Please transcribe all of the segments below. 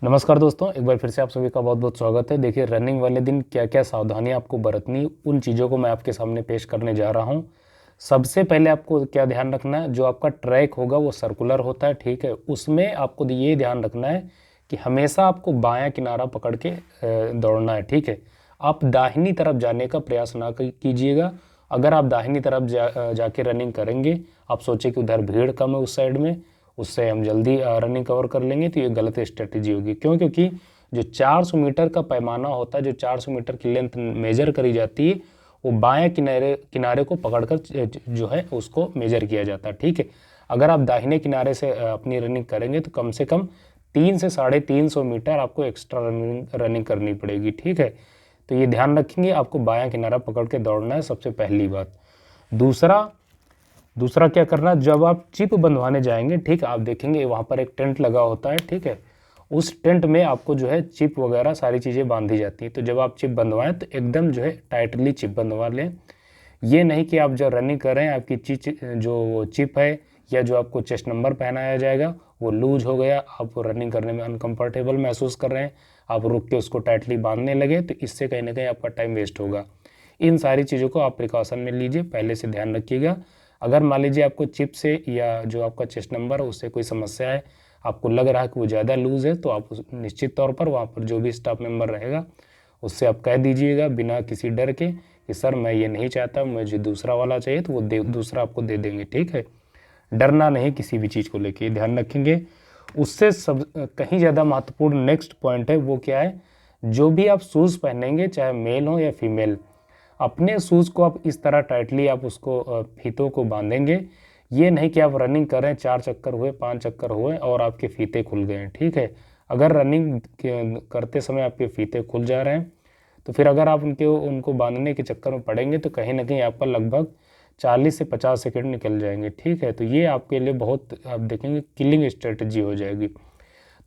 नमस्कार दोस्तों, एक बार फिर से आप सभी का बहुत बहुत स्वागत है। देखिए, रनिंग वाले दिन क्या क्या सावधानियां आपको बरतनी, उन चीज़ों को मैं आपके सामने पेश करने जा रहा हूं। सबसे पहले आपको क्या ध्यान रखना है, जो आपका ट्रैक होगा वो सर्कुलर होता है, ठीक है। उसमें आपको ये ध्यान रखना है कि हमेशा आपको बायां किनारा पकड़ के दौड़ना है, ठीक है। आप दाहिनी तरफ जाने का प्रयास ना कीजिएगा। अगर आप दाहिनी तरफ जाके रनिंग करेंगे, आप सोचे कि उधर भीड़ कम है उस साइड में, उससे हम जल्दी रनिंग कवर कर लेंगे, तो ये गलत स्ट्रेटेजी होगी। क्यों? क्योंकि जो 400 मीटर का पैमाना होता है, जो 400 मीटर की लेंथ मेजर करी जाती है, वो बाएं किनारे किनारे को पकड़कर जो है उसको मेजर किया जाता है, ठीक है। अगर आप दाहिने किनारे से अपनी रनिंग करेंगे तो कम से कम 3 से 350 मीटर आपको एक्स्ट्रा रनिंग करनी पड़ेगी, ठीक है। तो ये ध्यान रखेंगे, आपको बायां किनारा पकड़ के दौड़ना है, सबसे पहली बात। दूसरा क्या करना, जब आप चिप बंधवाने जाएंगे, ठीक है, आप देखेंगे वहाँ पर एक टेंट लगा होता है, ठीक है। उस टेंट में आपको जो है चिप वगैरह सारी चीज़ें बांधी जाती हैं। तो जब आप चिप बंधवाएं तो एकदम जो है टाइटली चिप बंधवा लें। ये नहीं कि आप जब रनिंग कर रहे हैं आपकी जो चिप है या जो आपको चेस्ट नंबर पहनाया जाएगा वो लूज हो गया, आप रनिंग करने में अनकंफर्टेबल महसूस कर रहे हैं, आप रुक के उसको टाइटली बांधने लगे, तो इससे कहीं ना कहीं आपका टाइम वेस्ट होगा। इन सारी चीज़ों को आप प्रिकॉशन में लीजिए, पहले से ध्यान रखिएगा। अगर मान लीजिए आपको चिप से या जो आपका चेस्ट नंबर है उससे कोई समस्या है, आपको लग रहा है कि वो ज़्यादा लूज़ है, तो आप निश्चित तौर पर वहाँ पर जो भी स्टाफ मेंबर रहेगा उससे आप कह दीजिएगा बिना किसी डर के कि सर मैं ये नहीं चाहता, मुझे दूसरा वाला चाहिए, तो वो दूसरा आपको दे देंगे, ठीक है। डरना नहीं किसी भी चीज़ को लेके, ध्यान रखेंगे। उससे सब कहीं ज़्यादा महत्वपूर्ण नेक्स्ट पॉइंट है, वो क्या है, जो भी आप शूज़ पहनेंगे चाहे मेल हो या फीमेल, अपने शूज़ को आप इस तरह टाइटली आप उसको फीतों को बांधेंगे। ये नहीं कि आप रनिंग कर रहे हैं, 4 चक्कर हुए, 5 चक्कर हुए और आपके फीते खुल गए हैं, ठीक है। अगर रनिंग करते समय आपके फीते खुल जा रहे हैं तो फिर अगर आप उनको बांधने के चक्कर में पड़ेंगे तो कहीं ना कहीं आपका लगभग 40 से 50 सेकंड निकल जाएंगे, ठीक है। तो ये आपके लिए बहुत, आप देखेंगे, किलिंग स्ट्रेटजी हो जाएगी।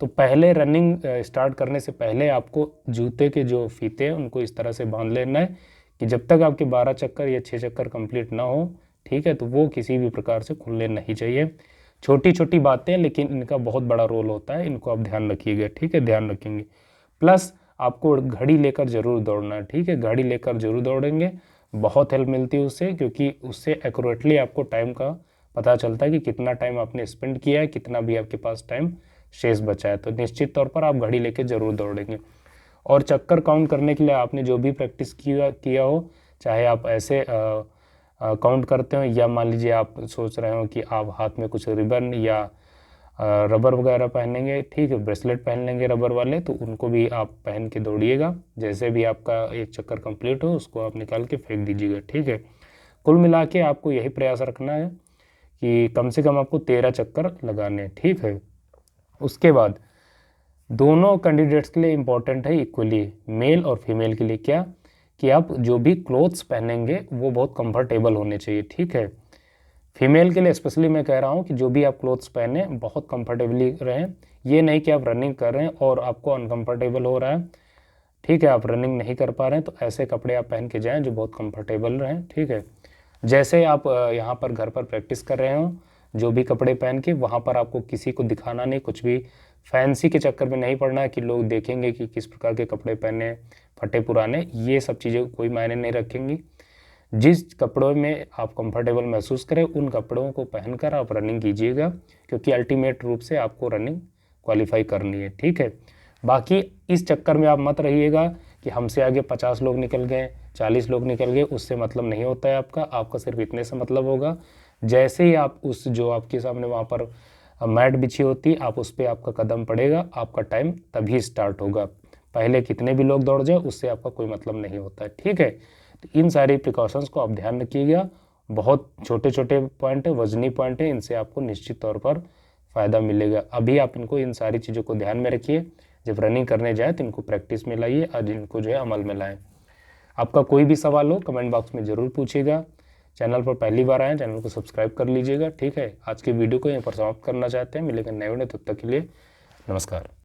तो पहले रनिंग स्टार्ट करने से पहले आपको जूते के जो फीते हैं उनको इस तरह से बांध लेना है कि जब तक आपके 12 चक्कर या 6 चक्कर कंप्लीट ना हो, ठीक है, तो वो किसी भी प्रकार से खुलने नहीं चाहिए। छोटी छोटी बातें लेकिन इनका बहुत बड़ा रोल होता है, इनको आप ध्यान रखिएगा, ठीक है, ध्यान रखेंगे। प्लस आपको घड़ी लेकर जरूर दौड़ना है, ठीक है, घड़ी लेकर जरूर दौड़ेंगे, बहुत हेल्प मिलती है उससे, क्योंकि उससे एक्यूरेटली आपको टाइम का पता चलता है कि कितना टाइम आपने स्पेंड किया है, कितना भी आपके पास टाइम शेष बचा है। तो निश्चित तौर पर आप घड़ी लेके जरूर दौड़ेंगे। और चक्कर काउंट करने के लिए आपने जो भी प्रैक्टिस किया हो, चाहे आप ऐसे काउंट करते हो या मान लीजिए आप सोच रहे हो कि आप हाथ में कुछ रिबन या रबर वगैरह पहनेंगे, ठीक है, ब्रेसलेट पहन लेंगे रबर वाले, तो उनको भी आप पहन के दौड़िएगा। जैसे भी आपका एक चक्कर कंप्लीट हो उसको आप निकाल के फेंक दीजिएगा, ठीक है। कुल मिला के आपको यही प्रयास रखना है कि कम से कम आपको 13 चक्कर लगाने हैं, ठीक है। उसके बाद दोनों कैंडिडेट्स के लिए इम्पॉर्टेंट है इक्वली, मेल और फीमेल के लिए क्या, कि आप जो भी क्लोथ्स पहनेंगे वो बहुत कंफर्टेबल होने चाहिए, ठीक है। फीमेल के लिए स्पेशली मैं कह रहा हूँ कि जो भी आप क्लोथ्स पहने बहुत कंफर्टेबली रहें। ये नहीं कि आप रनिंग कर रहे हैं और आपको अनकंफर्टेबल हो रहा है, ठीक है, आप रनिंग नहीं कर पा रहे हैं, तो ऐसे कपड़े आप पहन के जाएं जो बहुत कंफर्टेबल रहें, ठीक है। जैसे आप यहाँ पर घर पर प्रैक्टिस कर रहे हो, जो भी कपड़े पहन के, वहाँ पर आपको किसी को दिखाना नहीं, कुछ भी फैंसी के चक्कर में नहीं पड़ना है कि लोग देखेंगे कि किस प्रकार के कपड़े पहने, फटे पुराने, ये सब चीज़ें कोई मायने नहीं रखेंगी। जिस कपड़ों में आप कंफर्टेबल महसूस करें उन कपड़ों को पहनकर आप रनिंग कीजिएगा, क्योंकि अल्टीमेट रूप से आपको रनिंग क्वालिफाई करनी है, ठीक है। बाकी इस चक्कर में आप मत रहिएगा कि हमसे आगे 50 लोग निकल गए, 40 लोग निकल गए, उससे मतलब नहीं होता है आपका सिर्फ इतने से मतलब होगा। जैसे ही आप उस जो आपके सामने वहाँ पर मैट बिछी होती, आप उस पर आपका कदम पड़ेगा, आपका टाइम तभी स्टार्ट होगा। पहले कितने भी लोग दौड़ जाए उससे आपका कोई मतलब नहीं होता है, ठीक है। तो इन सारी प्रिकॉशंस को आप ध्यान रखिएगा। बहुत छोटे छोटे पॉइंट है, वजनी पॉइंट है, इनसे आपको निश्चित तौर पर फ़ायदा मिलेगा। अभी आप इनको, इन सारी चीज़ों को ध्यान में रखिए, जब रनिंग करने जाए तो इनको प्रैक्टिस में लाइए और इनको जो है अमल में लाएं। आपका कोई भी सवाल हो कमेंट बॉक्स में ज़रूर पूछिएगा। चैनल पर पहली बार आए, चैनल को सब्सक्राइब कर लीजिएगा, ठीक है। आज की वीडियो को यहीं पर समाप्त करना चाहते हैं, मिलेंगे नए वीडियो, तब तक के लिए नमस्कार।